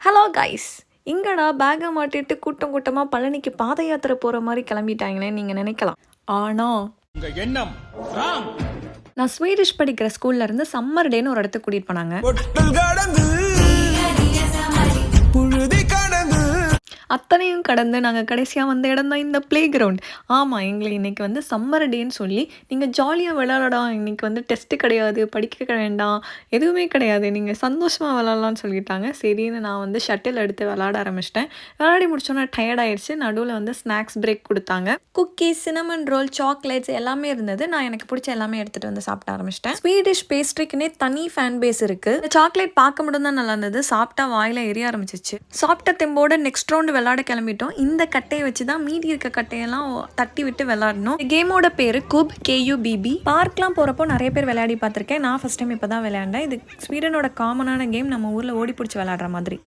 Hello guys, இங்கடா பேக்கை மாட்டிட்டு கூட்டம் கூட்டமாக பழனிக்கு பாத யாத்திரை போகிற மாதிரி கிளம்பிட்டாங்களேன்னு நீங்கள் நினைக்கலாம். ஆனால் உங்க எண்ணம் ராங். நான் ஸ்வீடிஷ் படிக்கிற ஸ்கூல்ல இருந்து சம்மர் டேன்னு ஒரு இடத்துக்கு கூட்டிகிட்டு போனாங்க. அத்தனையும் கடந்து நாங்கள் கடைசியாக வந்த இடம் தான் இந்த ப்ளே கிரவுண்ட். ஆமாம், எங்களை இன்றைக்கி வந்து சம்மர் டேன்னு சொல்லி நீங்கள் ஜாலியாக விளாடலாம், இன்றைக்கி வந்து டெஸ்ட்டு கிடையாது, படிக்க வேண்டாம், எதுவுமே கிடையாது, நீங்கள் சந்தோஷமாக விளாட்லான்னு சொல்லிட்டாங்க. சரின்னு நான் வந்து ஷட்டில் எடுத்து விளாட ஆரம்பிச்சிட்டேன். விளையாடி முடிச்சோன்னா டயர்ட் ஆயிடுச்சு. நடுவில் வந்து ஸ்நாக்ஸ் பிரேக் கொடுத்தாங்க. குக்கீஸ், சினமன் ரோல், சாக்லேட்ஸ் எல்லாமே இருந்தது. நான் எனக்கு பிடிச்ச எல்லாமே எடுத்துகிட்டு வந்து சாப்பிட ஆரம்பிச்சிட்டேன். ஸ்வீடிஷ் பேஸ்ட்ரிக்குன்னே தனி ஃபேன் பேஸ் இருக்குது. இந்த சாக்லேட் பார்க்க மட்டும் தான் நல்லா இருந்தது, சாப்பிட்டா வாயில் எரிய ஆரம்பிச்சிச்சு. சாப்பிட்ட தெம்போட நெக்ஸ்ட் ரவுண்டு விளாட கிளம்பிட்டோம். இந்த கட்டையை வச்சு தான் மீதி இருக்க கட்டையெல்லாம் தட்டி விட்டு விளாடணும். கேமோட பேரு குப், KUBB. பார்க்லாம் போகிறப்போ நிறைய பேர் விளையாடி பார்த்துருக்கேன். நான் ஃபர்ஸ்ட் டைம் இப்போ தான் விளையாண்டேன். இது ஸ்வீடனோட காமனான கேம். நம்ம ஊரில் ஓடி பிடிச்சி விளையாடுற மாதிரி.